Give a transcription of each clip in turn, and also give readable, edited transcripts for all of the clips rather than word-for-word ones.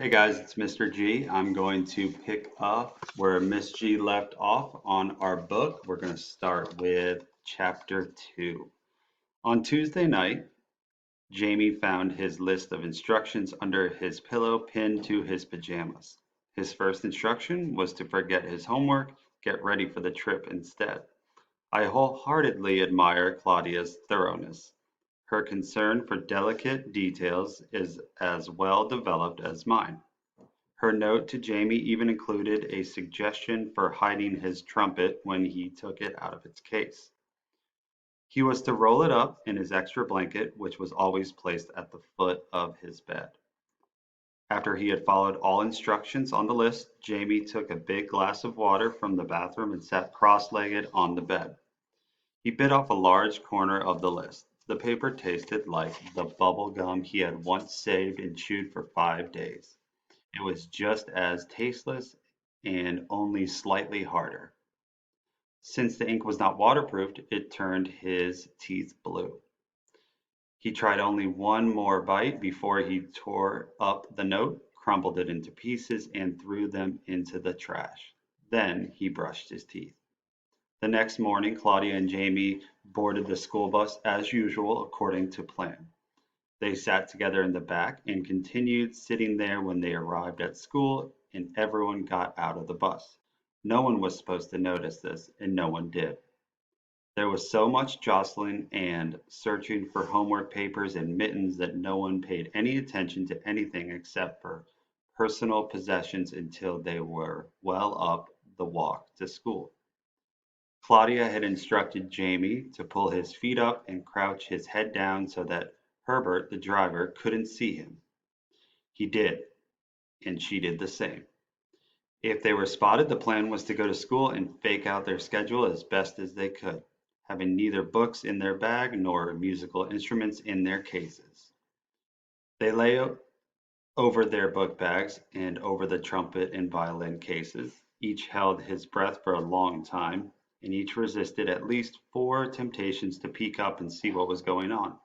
Hey guys, it's Mr. G. I'm going to pick up where Miss G left off on our book. We're going to start with chapter 2. On Tuesday night, Jamie found his list of instructions under his pillow pinned to his pajamas. His first instruction was to forget his homework, get ready for the trip instead. I wholeheartedly admire Claudia's thoroughness. Her concern for delicate details is as well developed as mine. Her note to Jamie even included a suggestion for hiding his trumpet when he took it out of its case. He was to roll it up in his extra blanket, which was always placed at the foot of his bed. After he had followed all instructions on the list, Jamie took a big glass of water from the bathroom and sat cross-legged on the bed. He bit off a large corner of the list. The paper tasted like the bubble gum he had once saved and chewed for 5 days. It was just as tasteless and only slightly harder. Since the ink was not waterproofed, it turned his teeth blue. He tried only one more bite before he tore up the note, crumpled it into pieces, and threw them into the trash. Then he brushed his teeth. The next morning, Claudia and Jamie boarded the school bus as usual, according to plan. They sat together in the back and continued sitting there when they arrived at school and everyone got out of the bus. No one was supposed to notice this, and no one did. There was so much jostling and searching for homework papers and mittens that no one paid any attention to anything except for personal possessions until they were well up the walk to school. Claudia had instructed Jamie to pull his feet up and crouch his head down so that Herbert, the driver, couldn't see him. He did, and she did the same. If they were spotted, the plan was to go to school and fake out their schedule as best as they could, having neither books in their bag nor musical instruments in their cases. They lay over their book bags and over the trumpet and violin cases. Each held his breath for a long time, and each resisted at least 4 temptations to peek up and see what was going on.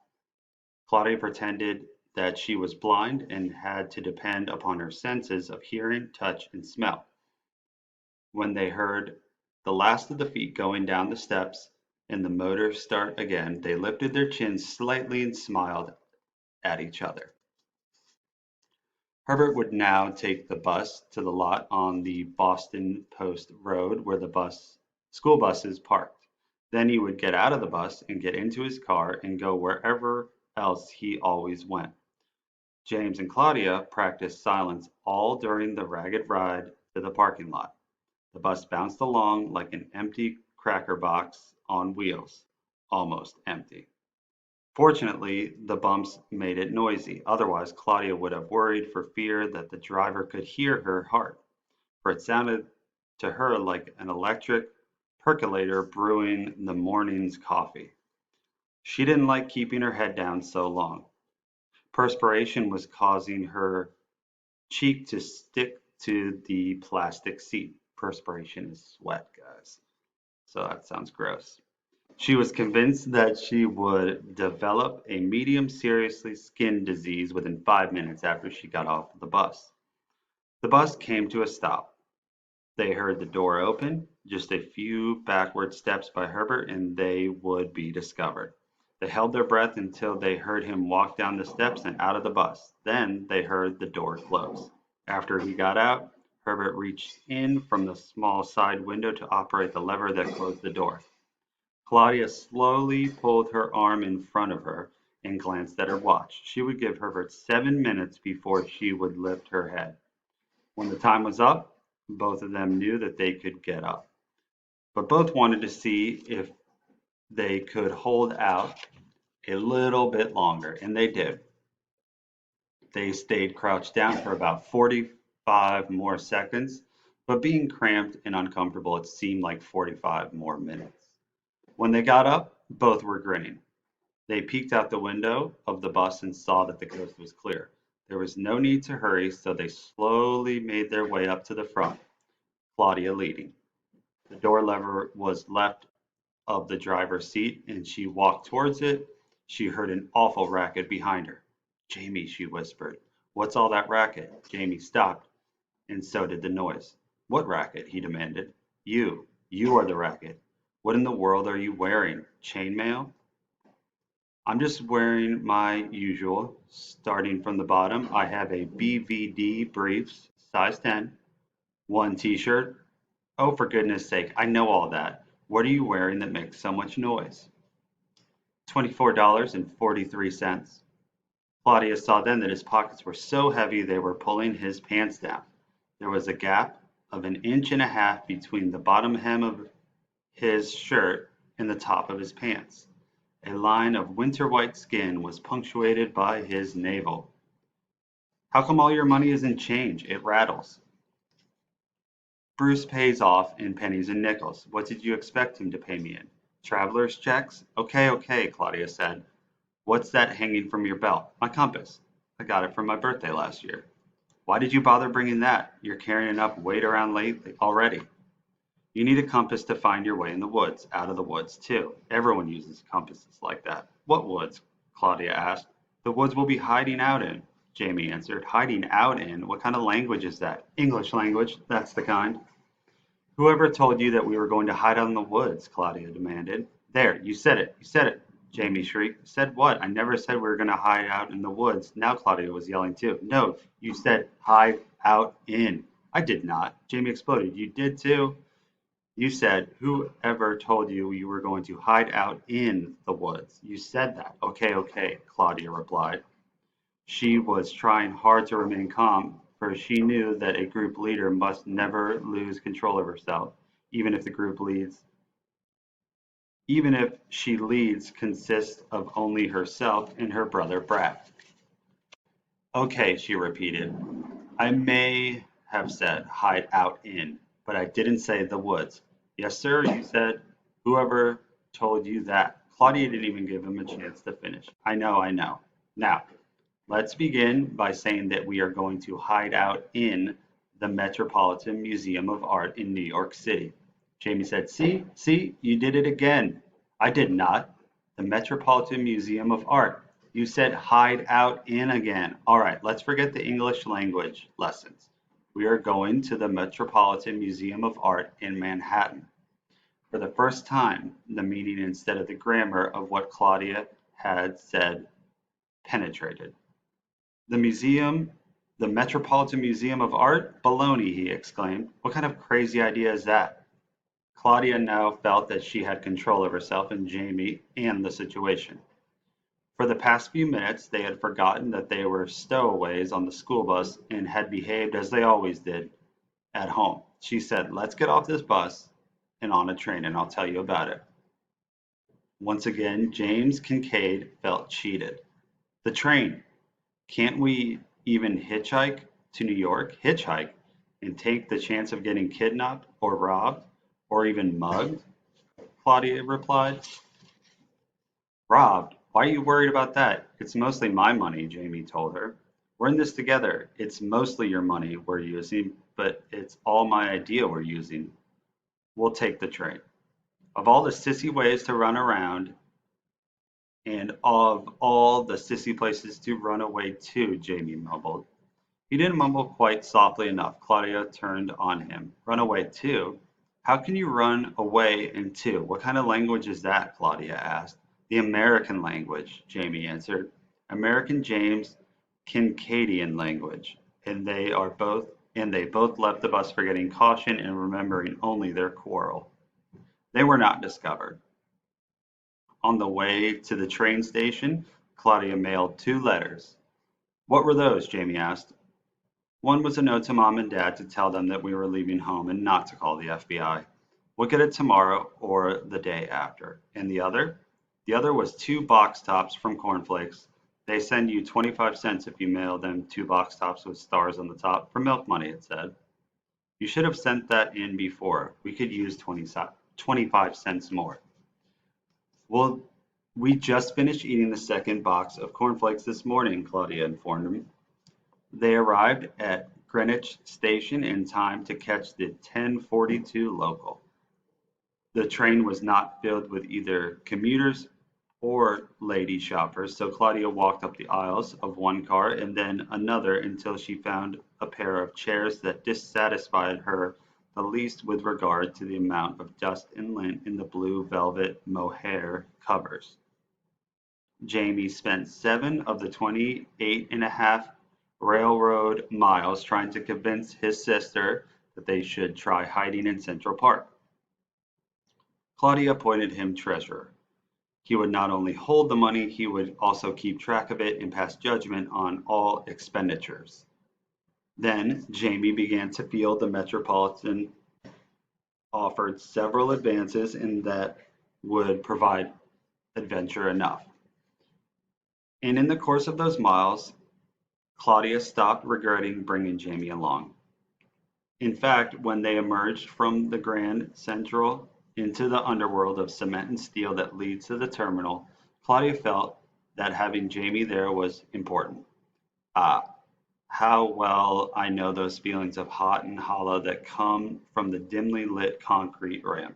Claudia pretended that she was blind and had to depend upon her senses of hearing, touch, and smell. When they heard the last of the feet going down the steps and the motor start again, they lifted their chins slightly and smiled at each other. Herbert would now take the bus to the lot on the Boston Post Road where the school buses parked. Then he would get out of the bus and get into his car and go wherever else he always went. James and Claudia practiced silence all during the ragged ride to the parking lot. The bus bounced along like an empty cracker box on wheels, almost empty. Fortunately, the bumps made it noisy, otherwise Claudia would have worried for fear that the driver could hear her heart, for it sounded to her like an electric percolator brewing the morning's coffee. She didn't like keeping her head down so long. Perspiration was causing her cheek to stick to the plastic seat. Perspiration is sweat, guys. So that sounds gross. She was convinced that she would develop a medium seriously skin disease within 5 minutes after she got off the bus. The bus came to a stop. They heard the door open, just a few backward steps by Herbert, and they would be discovered. They held their breath until they heard him walk down the steps and out of the bus. Then they heard the door close. After he got out, Herbert reached in from the small side window to operate the lever that closed the door. Claudia slowly pulled her arm in front of her and glanced at her watch. She would give Herbert 7 minutes before she would lift her head. When the time was up, both of them knew that they could get up. But both wanted to see if they could hold out a little bit longer, and they did. They stayed crouched down for about 45 more seconds, but being cramped and uncomfortable, it seemed like 45 more minutes. When they got up, both were grinning. They peeked out the window of the bus and saw that the coast was clear. There was no need to hurry, so they slowly made their way up to the front, Claudia leading. The door lever was left of the driver's seat, and she walked towards it. She heard an awful racket behind her. "Jamie," she whispered, What's all that racket? Jamie stopped, and so did the noise. What racket? He demanded. You. You are the racket. What in the world are you wearing? Chainmail? I'm just wearing my usual. Starting from the bottom, I have a BVD briefs, size 10, one t-shirt. Oh, for goodness sake, I know all that. What are you wearing that makes so much noise? $24.43. Claudius saw then that his pockets were so heavy they were pulling his pants down. There was a gap of an inch and a half between the bottom hem of his shirt and the top of his pants. A line of winter white skin was punctuated by his navel. How come all your money isn't change? It rattles. Bruce pays off in pennies and nickels. What did you expect him to pay me in? Traveler's checks? Okay, okay, Claudia said. What's that hanging from your belt? My compass. I got it for my birthday last year. Why did you bother bringing that? You're carrying enough weight around lately already. You need a compass to find your way in the woods, out of the woods too. Everyone uses compasses like that. What woods? Claudia asked. The woods we'll be hiding out in, Jamie answered. Hiding out in? What kind of language is that? English language, that's the kind. Whoever told you that we were going to hide out in the woods? Claudia demanded. There, you said it, Jamie shrieked. Said what? I never said we were going to hide out in the woods. Now Claudia was yelling too. No, you said hide out in. I did not. Jamie exploded. You did too. You said, whoever told you you were going to hide out in the woods? You said that. Okay, okay, Claudia replied. She was trying hard to remain calm, for she knew that a group leader must never lose control of herself, even if the group leads, even if she leads consists of only herself and her brother Brat. Okay, she repeated. I may have said hide out in, but I didn't say the woods. Yes, sir, you said. Whoever told you that? Claudia didn't even give him a chance to finish. I know, I know. Now, let's begin by saying that we are going to hide out in the Metropolitan Museum of Art in New York City. Jamie said, see, you did it again. I did not. The Metropolitan Museum of Art. You said hide out in again. All right, let's forget the English language lessons. We are going to the Metropolitan Museum of Art in Manhattan. For the first time, the meaning instead of the grammar of what Claudia had said penetrated. The museum, the Metropolitan Museum of Art? Baloney, he exclaimed. What kind of crazy idea is that? Claudia now felt that she had control of herself and Jamie and the situation. For the past few minutes, they had forgotten that they were stowaways on the school bus and had behaved as they always did at home. She said, let's get off this bus and on a train, and I'll tell you about it. Once again, James Kincaid felt cheated. The train. Can't we even hitchhike to New York? Hitchhike? And take the chance of getting kidnapped or robbed or even mugged? Claudia replied. Robbed? Why are you worried about that? It's mostly my money, Jamie told her. We're in this together. It's mostly your money we're using, but it's all my idea we're using. We'll take the train. Of all the sissy ways to run around, and of all the sissy places to run away to, Jamie mumbled. He didn't mumble quite softly enough. Claudia turned on him. Run away to? How can you run away and to? What kind of language is that? Claudia asked. The American language, Jamie answered. American James Kincaidian language. And they both left the bus forgetting caution and remembering only their quarrel. They were not discovered. On the way to the train station, Claudia mailed 2 letters. What were those? Jamie asked. One was a note to Mom and Dad to tell them that we were leaving home and not to call the FBI. We'll get it tomorrow or the day after. And the other? The other was 2 box tops from Cornflakes. They send you 25 cents if you mail them 2 box tops with stars on the top for milk money, it said. You should have sent that in before. We could use 25 cents more. Well, we just finished eating the second box of cornflakes this morning, Claudia informed him. They arrived at Greenwich Station in time to catch the 10:42 local. The train was not filled with either commuters or lady shoppers, so Claudia walked up the aisles of one car and then another until she found a pair of chairs that dissatisfied her the least with regard to the amount of dust and lint in the blue velvet mohair covers. Jamie spent 7 of the 28.5 railroad miles trying to convince his sister that they should try hiding in Central Park. Claudia appointed him treasurer. He would not only hold the money, he would also keep track of it and pass judgment on all expenditures. Then Jamie began to feel the Metropolitan offered several advances and that would provide adventure enough. And in the course of those miles, Claudia stopped regretting bringing Jamie along. In fact, when they emerged from the Grand Central into the underworld of cement and steel that leads to the terminal, Claudia felt that having Jamie there was important. Ah, how well I know those feelings of hot and hollow that come from the dimly lit concrete ramp.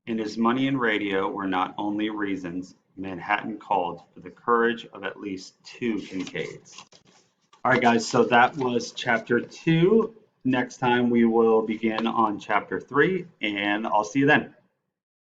And his money and radio were not only reasons Manhattan called for the courage of at least 2 Kincaids. All right, guys, so that was chapter 2. Next time we will begin on chapter 3, and I'll see you then.